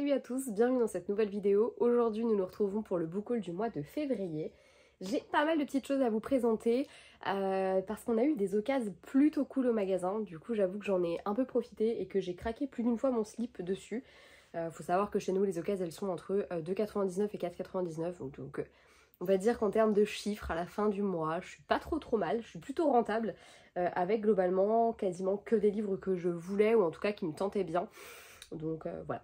Salut à tous, bienvenue dans cette nouvelle vidéo. Aujourd'hui nous nous retrouvons pour le book haul du mois de février. J'ai pas mal de petites choses à vous présenter parce qu'on a eu des occasions plutôt cool au magasin. Du coup j'avoue que j'en ai un peu profité et que j'ai craqué plus d'une fois mon slip dessus. Faut savoir que chez nous les occasions elles sont entre 2,99 et 4,99, donc on va dire qu'en termes de chiffres à la fin du mois je suis pas trop mal, je suis plutôt rentable avec globalement quasiment que des livres que je voulais ou en tout cas qui me tentaient bien. Donc voilà.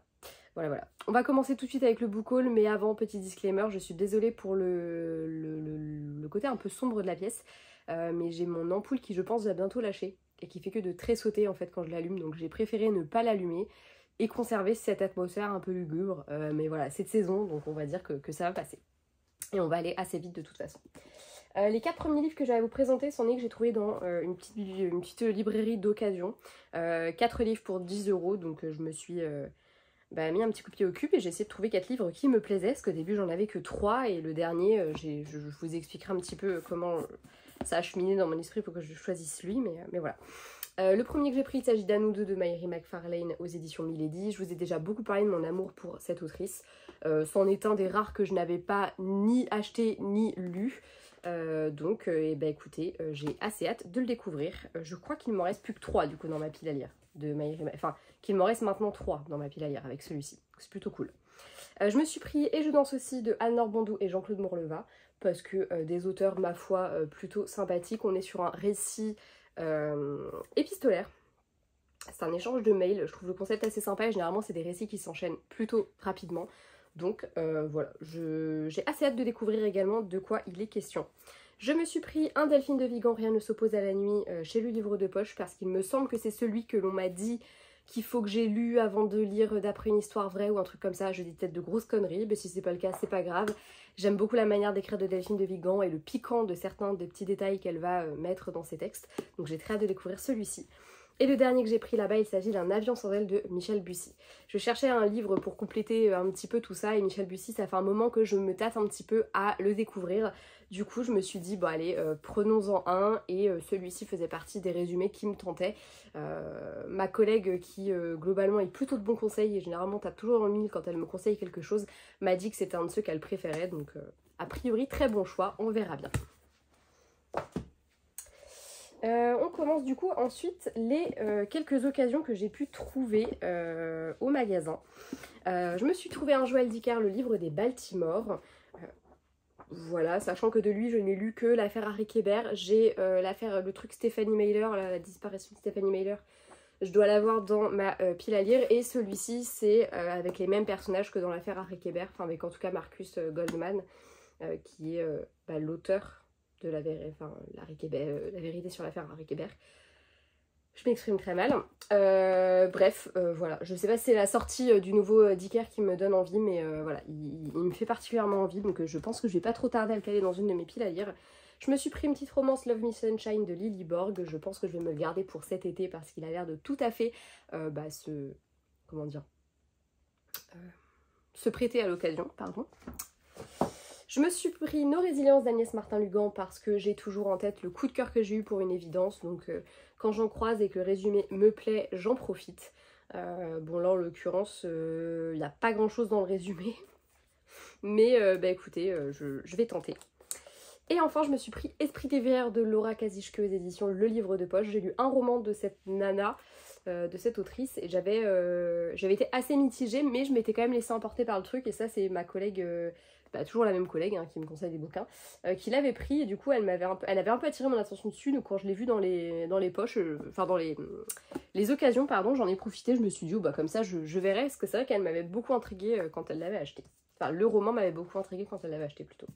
On va commencer tout de suite avec le book haul, mais avant, petit disclaimer, je suis désolée pour le côté un peu sombre de la pièce, mais j'ai mon ampoule qui je pense va bientôt lâcher et qui fait que de tressauter en fait quand je l'allume, donc j'ai préféré ne pas l'allumer et conserver cette atmosphère un peu lugubre, mais voilà, c'est de saison, donc on va dire que ça va passer. Et on va aller assez vite de toute façon. Les 4 premiers livres que j'allais vous présenter sont des que j'ai trouvé dans une petite librairie d'occasion. 4 livres pour 10 €, donc je me suis mis un petit coup de pied au cul et j'ai essayé de trouver 4 livres qui me plaisaient, parce qu'au début j'en avais que 3 et le dernier, je vous expliquerai un petit peu comment ça a cheminé dans mon esprit pour que je choisisse lui, mais voilà. Le premier que j'ai pris, il s'agit d'À nous deux de Maëri McFarlane aux éditions Milady. Je vous ai déjà beaucoup parlé de mon amour pour cette autrice. C'en est un des rares que je n'avais pas ni acheté ni lu. Écoutez, j'ai assez hâte de le découvrir. Je crois qu'il ne m'en reste plus que 3 du coup dans ma pile à lire. Qu'il m'en reste maintenant 3 dans ma pile à lire avec celui-ci. C'est plutôt cool. Je me suis pris Et je danse aussi de Anne-Laure Bondou et Jean-Claude Morleva. Parce que des auteurs, ma foi, plutôt sympathiques. On est sur un récit épistolaire. C'est un échange de mails, je trouve le concept assez sympa et généralement c'est des récits qui s'enchaînent plutôt rapidement. Donc voilà, j'ai assez hâte de découvrir également de quoi il est question. Je me suis pris un Delphine de Vigan, Rien ne s'oppose à la nuit, chez le livre de poche, parce qu'il me semble que c'est celui que l'on m'a dit qu'il faut que j'ai lu avant de lire d'après une histoire vraie ou un truc comme ça. Je dis peut-être de grosses conneries, mais si c'est pas le cas, c'est pas grave. J'aime beaucoup la manière d'écrire de Delphine de Vigan et le piquant de certains des petits détails qu'elle va mettre dans ses textes. Donc j'ai très hâte de découvrir celui-ci. Et le dernier que j'ai pris là-bas, il s'agit d'un Avion sans aile de Michel Bussy. Je cherchais un livre pour compléter un petit peu tout ça et Michel Bussy, ça fait un moment que je me tâte un petit peu à le découvrir. Du coup, je me suis dit, bon allez, prenons-en un, et celui-ci faisait partie des résumés qui me tentaient. Ma collègue qui globalement est plutôt de bons conseils et généralement tape toujours dans le mille quand elle me conseille quelque chose, m'a dit que c'était un de ceux qu'elle préférait, donc a priori très bon choix, on verra bien. On commence du coup ensuite les quelques occasions que j'ai pu trouver au magasin. Je me suis trouvé un Joël Dicker, le livre des Baltimore. Voilà, sachant que de lui je n'ai lu que l'affaire Harry Kéber. J'ai le truc Stephanie Meyer, la disparition de Stephanie Meyer. Je dois l'avoir dans ma pile à lire, et celui-ci c'est avec les mêmes personnages que dans l'affaire Harry Kéber, enfin avec en tout cas Marcus Goldman qui est l'auteur de la vérité sur l'affaire Harry Kéber. Je m'exprime très mal. Voilà, je sais pas si c'est la sortie du nouveau Dicker qui me donne envie, mais voilà, il me fait particulièrement envie, donc je pense que je vais pas trop tarder à le caler dans une de mes piles à lire. Je me suis pris une petite romance Love Me Sunshine de Lily Borg. Je pense que je vais me le garder pour cet été parce qu'il a l'air de tout à fait se prêter à l'occasion, pardon. Je me suis pris Nos résiliences d'Agnès Martin-Lugan parce que j'ai toujours en tête le coup de cœur que j'ai eu pour une évidence. Donc quand j'en croise et que le résumé me plaît, j'en profite. Bon là en l'occurrence, il n'y a pas grand chose dans le résumé. Mais écoutez, je vais tenter. Et enfin je me suis pris Esprit d'hiver de Laura Kazishke aux éditions Le Livre de Poche. J'ai lu un roman de cette nana, de cette autrice, et j'avais été assez mitigée, mais je m'étais quand même laissée emporter par le truc, et ça c'est ma collègue... toujours la même collègue qui me conseille des bouquins, qui l'avait pris, et du coup elle avait un peu attiré mon attention dessus. Donc quand je l'ai vu dans les poches, dans les occasions, pardon, j'en ai profité. Je me suis dit comme ça je verrai, parce que c'est vrai qu'elle m'avait beaucoup intriguée quand elle l'avait acheté. Enfin le roman m'avait beaucoup intriguée quand elle l'avait acheté plutôt.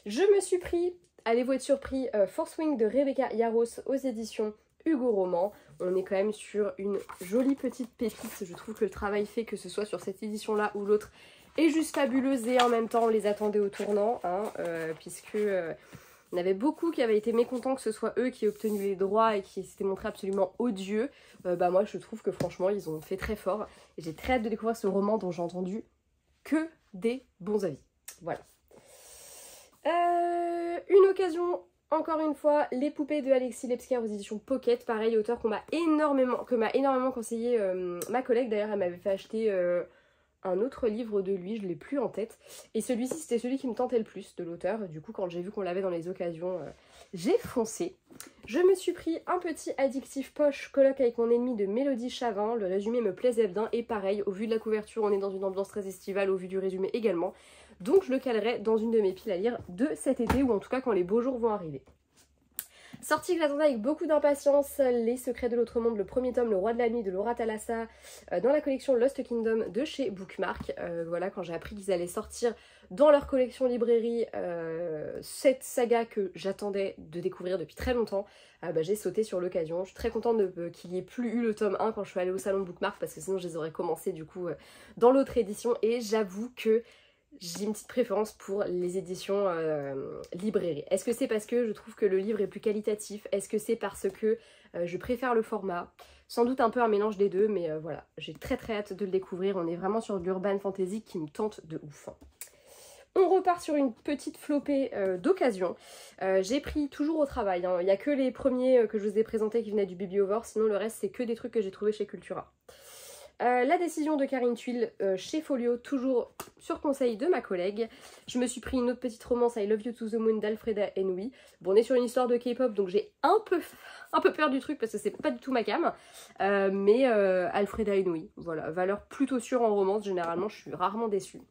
Je me suis pris, allez-vous être surpris, Fourth Wing de Rebecca Yarros aux éditions Hugo Roman. On est quand même sur une jolie petite pépite. Je trouve que le travail fait, que ce soit sur cette édition là ou l'autre, est juste fabuleuse, et en même temps on les attendait au tournant, puisque il y en avait beaucoup qui avaient été mécontents que ce soit eux qui aient obtenu les droits et qui s'étaient montrés absolument odieux. Moi je trouve que franchement ils ont fait très fort, et j'ai très hâte de découvrir ce roman dont j'ai entendu que des bons avis. Voilà. Une occasion, encore une fois, Les poupées de Alexis Lepsker aux éditions Pocket. Pareil, auteur que m'a énormément conseillé ma collègue. D'ailleurs elle m'avait fait acheter un autre livre de lui, je l'ai plus en tête. Et celui-ci, c'était celui qui me tentait le plus de l'auteur. Du coup, quand j'ai vu qu'on l'avait dans les occasions, j'ai foncé. Je me suis pris un petit addictif poche colloque avec mon ennemi de Mélodie Chavin. Le résumé me plaisait bien et pareil, au vu de la couverture, on est dans une ambiance très estivale, au vu du résumé également. Donc je le calerai dans une de mes piles à lire de cet été, ou en tout cas quand les beaux jours vont arriver. Sortie que j'attendais avec beaucoup d'impatience, Les Secrets de l'Autre Monde, le premier tome, Le Roi de la Nuit de Laura Thalassa, dans la collection Lost Kingdom de chez Bookmark. Voilà, quand j'ai appris qu'ils allaient sortir dans leur collection librairie cette saga que j'attendais de découvrir depuis très longtemps, j'ai sauté sur l'occasion. Je suis très contente qu'il n'y ait plus eu le tome 1 quand je suis allée au salon de Bookmark, parce que sinon je les aurais commencé du coup dans l'autre édition, et j'avoue que j'ai une petite préférence pour les éditions librairie. Est-ce que c'est parce que je trouve que le livre est plus qualitatif? Est-ce que c'est parce que je préfère le format? Sans doute un peu un mélange des deux, mais voilà, j'ai très hâte de le découvrir. On est vraiment sur de l'urban fantasy qui me tente de ouf. On repart sur une petite flopée d'occasion. J'ai pris toujours au travail, hein. Il n'y a que les premiers que je vous ai présentés qui venaient du Baby Over, sinon le reste c'est que des trucs que j'ai trouvé chez Cultura. La décision de Karine Thuil chez Folio, toujours sur conseil de ma collègue. Je me suis pris une autre petite romance, I Love You to the Moon d'Alfreda Enoui. Bon, on est sur une histoire de K-pop, donc j'ai un peu peur du truc parce que c'est pas du tout ma came. Mais Alfreda Enoui, voilà, valeur plutôt sûre en romance, généralement je suis rarement déçue.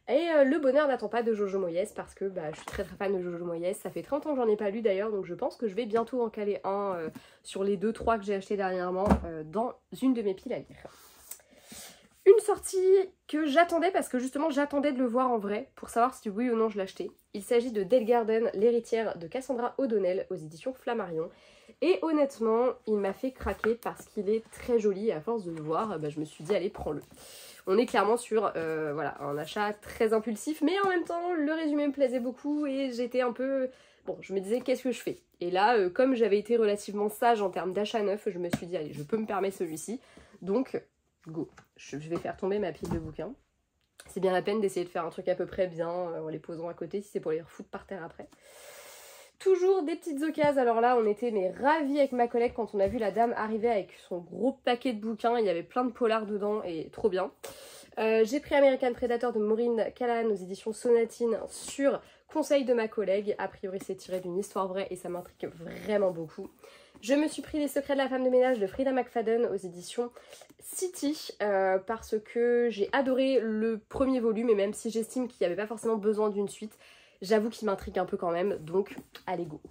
Et Le Bonheur n'attend pas de Jojo Moyes, parce que je suis très fan de Jojo Moyes. Ça fait 30 ans que j'en ai pas lu d'ailleurs, donc je pense que je vais bientôt en caler un sur les 2-3 que j'ai acheté dernièrement dans une de mes piles à lire. Une sortie que j'attendais parce que justement j'attendais de le voir en vrai pour savoir si oui ou non je l'achetais. Il s'agit de Dale Garden, l'héritière de Cassandra O'Donnell aux éditions Flammarion. Et honnêtement, il m'a fait craquer parce qu'il est très joli et à force de le voir, je me suis dit allez, prends-le. On est clairement sur voilà, un achat très impulsif, mais en même temps le résumé me plaisait beaucoup et j'étais un peu... Bon, je me disais qu'est-ce que je fais? Et là, comme j'avais été relativement sage en termes d'achat neuf, je me suis dit allez, je peux me permettre celui-ci. Donc... go, je vais faire tomber ma pile de bouquins. C'est bien la peine d'essayer de faire un truc à peu près bien en les posant à côté si c'est pour les refoutre par terre après. Toujours des petites occasions. Alors là on était ravis avec ma collègue quand on a vu la dame arriver avec son gros paquet de bouquins. Il y avait plein de polars dedans et trop bien. J'ai pris American Predator de Maureen Callahan aux éditions Sonatine sur conseil de ma collègue. A priori c'est tiré d'une histoire vraie et ça m'intrigue vraiment beaucoup. Je me suis pris Les Secrets de la femme de ménage de Frida McFadden aux éditions City parce que j'ai adoré le premier volume et même si j'estime qu'il n'y avait pas forcément besoin d'une suite, j'avoue qu'il m'intrigue un peu quand même, donc allez go.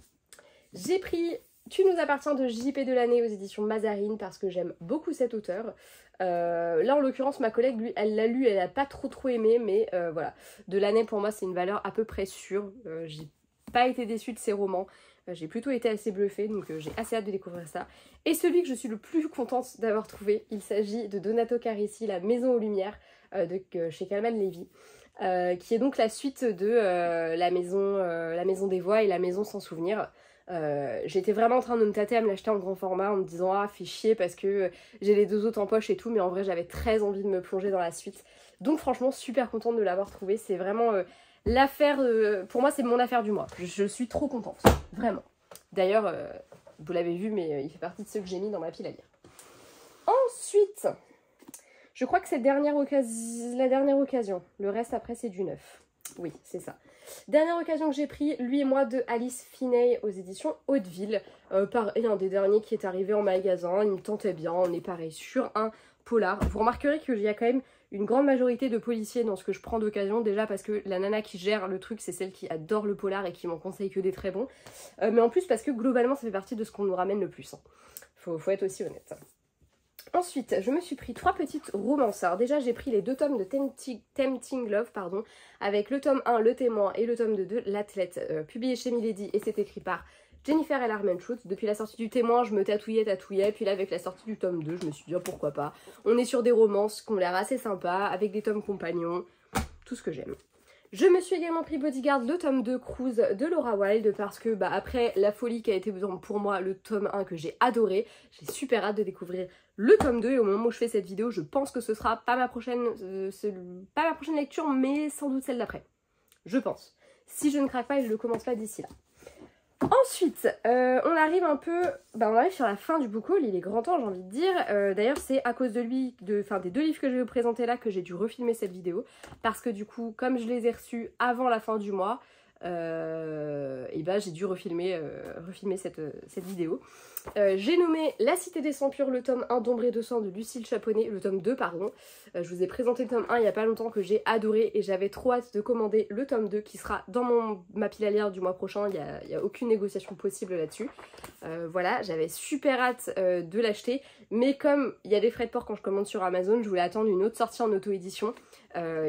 J'ai pris Tu nous appartiens de JP Delaney aux éditions Mazarine parce que j'aime beaucoup cet auteur. Là en l'occurrence ma collègue lui elle l'a lu, elle n'a pas trop aimé, mais voilà. Delaney pour moi c'est une valeur à peu près sûre, j'ai pas été déçue de ses romans. J'ai plutôt été assez bluffée, donc j'ai assez hâte de découvrir ça. Et celui que je suis le plus contente d'avoir trouvé, il s'agit de Donato Carissi, La Maison aux Lumières, chez Calman Levy, qui est donc la suite de la maison des Voix et La Maison sans souvenir. J'étais vraiment en train de me tâter à me l'acheter en grand format en me disant ah fais chier parce que j'ai les deux autres en poche et tout, mais en vrai j'avais très envie de me plonger dans la suite. Donc franchement super contente de l'avoir trouvé, c'est vraiment... l'affaire, pour moi c'est mon affaire du mois, je suis trop contente, vraiment. D'ailleurs, vous l'avez vu, mais il fait partie de ceux que j'ai mis dans ma pile à lire. Ensuite, je crois que c'est la dernière occasion, le reste après c'est du neuf. Oui, c'est ça. Dernière occasion que j'ai pris, Lui et moi de Alice Finney aux éditions Hauteville. Pareil, un des derniers qui est arrivé en magasin, il me tentait bien, on est pareil sur un polar. Vous remarquerez qu'il y a quand même une grande majorité de policiers dans ce que je prends d'occasion, déjà parce que la nana qui gère le truc c'est celle qui adore le polar et qui m'en conseille que des très bons, mais en plus parce que globalement ça fait partie de ce qu'on nous ramène le plus, hein. Faut être aussi honnête. Ensuite, je me suis pris 3 petites romances. Alors déjà, j'ai pris les 2 tomes de Tempting Love, pardon, avec le tome 1, Le Témoin, et le tome 2, L'Athlète, publié chez Milady, et c'est écrit par Jennifer L. Armentrout. Depuis la sortie du Témoin, je me tatouillais, puis là, avec la sortie du tome 2, je me suis dit, oh, pourquoi pas. On est sur des romances qui ont l'air assez sympas, avec des tomes compagnons, tout ce que j'aime. Je me suis également pris Bodyguard, le tome 2 Cruise de Laura Wilde parce que après la folie qui a été pour moi le tome 1 que j'ai adoré, j'ai super hâte de découvrir le tome 2 et au moment où je fais cette vidéo, je pense que ce sera pas ma prochaine lecture mais sans doute celle d'après. Je pense. Si je ne craque pas et je le commence pas d'ici là. Ensuite, on arrive un peu, on arrive sur la fin du book haul, il est grand temps j'ai envie de dire. D'ailleurs c'est à cause de lui, des 2 livres que je vais vous présenter là que j'ai dû refilmer cette vidéo. Parce que du coup, comme je les ai reçus avant la fin du mois, et j'ai dû refilmer cette vidéo. J'ai nommé La Cité des Sans Purs, le tome 1 d'Ombre et de Sang de Lucille Chaponnet, le tome 2 pardon. Je vous ai présenté le tome 1 il n'y a pas longtemps que j'ai adoré et j'avais trop hâte de commander le tome 2 qui sera dans ma pile à lire du mois prochain, il n'y a aucune négociation possible là-dessus. Voilà, j'avais super hâte de l'acheter, mais comme il y a des frais de port quand je commande sur Amazon, je voulais attendre une autre sortie en auto-édition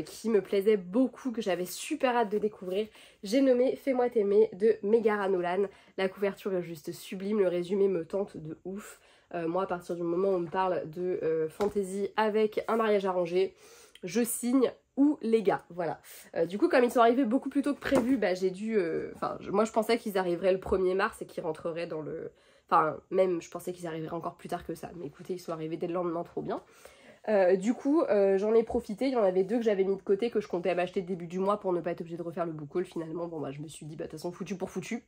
qui me plaisait beaucoup, que j'avais super hâte de découvrir. J'ai nommé Fais-moi t'aimer de Megara Nolan. La couverture est juste sublime, le résumé me tente de ouf. Moi, à partir du moment où on me parle de fantasy avec un mariage arrangé, je signe ou les gars, voilà. Du coup, comme ils sont arrivés beaucoup plus tôt que prévu, j'ai dû... moi, je pensais qu'ils arriveraient le 1er mars et qu'ils rentreraient dans le... Enfin, même, je pensais qu'ils arriveraient encore plus tard que ça. Mais écoutez, ils sont arrivés dès le lendemain, trop bien. Du coup, j'en ai profité, il y en avait 2 que j'avais mis de côté, que je comptais m'acheter début du mois pour ne pas être obligée de refaire le book haul. Finalement, je me suis dit, de toute façon, foutu pour foutu.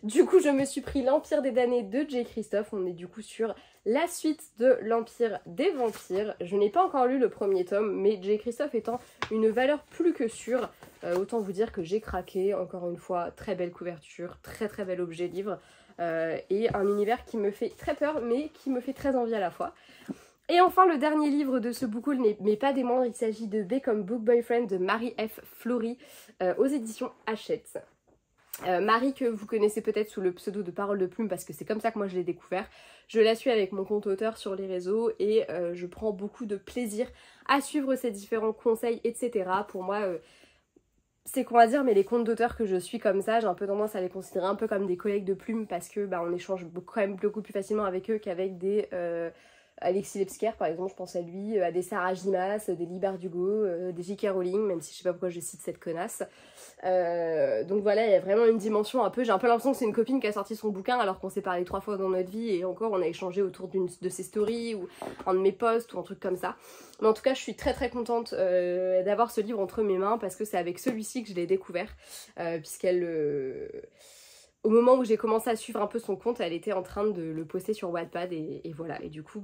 Du coup, je me suis pris l'Empire des damnés de J. Christophe. On est du coup sur la suite de l'Empire des vampires. Je n'ai pas encore lu le 1er tome, mais J. Christophe étant une valeur plus que sûre, autant vous dire que j'ai craqué. Encore une fois, très belle couverture, très très bel objet livre, et un univers qui me fait très peur, mais qui me fait très envie à la fois. Et enfin, le dernier livre de ce book haul, mais pas des moindres, il s'agit de B comme Book Boyfriend de Marie F. Fleury aux éditions Hachette. Marie, que vous connaissez peut-être sous le pseudo de Parole de Plume, parce que c'est comme ça que moi je l'ai découvert. Je la suis avec mon compte auteur sur les réseaux et je prends beaucoup de plaisir à suivre ses différents conseils, etc. Pour moi, c'est qu'on va dire, mais les comptes d'auteurs que je suis comme ça, j'ai un peu tendance à les considérer un peu comme des collègues de plumes, parce que on échange quand même beaucoup plus facilement avec eux qu'avec des... Alexis Lebsker par exemple, je pense à lui, à des Sarah Gimas, des Lee Bardugo, des J.K. Rowling, même si je sais pas pourquoi je cite cette connasse. Donc voilà, il y a vraiment une dimension un peu, j'ai un peu l'impression que c'est une copine qui a sorti son bouquin alors qu'on s'est parlé 3 fois dans notre vie et encore on a échangé autour de ses stories ou un de mes posts ou un truc comme ça. Mais en tout cas, je suis très très contente d'avoir ce livre entre mes mains parce que c'est avec celui-ci que je l'ai découvert, puisqu'elle... Au moment où j'ai commencé à suivre un peu son compte, elle était en train de le poster sur Wattpad et voilà. Et du coup,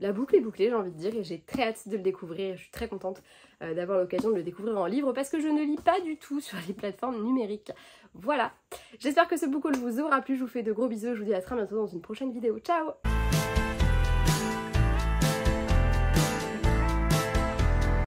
la boucle est bouclée, j'ai envie de dire, et j'ai très hâte de le découvrir. Je suis très contente d'avoir l'occasion de le découvrir en livre parce que je ne lis pas du tout sur les plateformes numériques. Voilà. J'espère que ce book haul vous aura plu. Je vous fais de gros bisous. Je vous dis à très bientôt dans une prochaine vidéo. Ciao!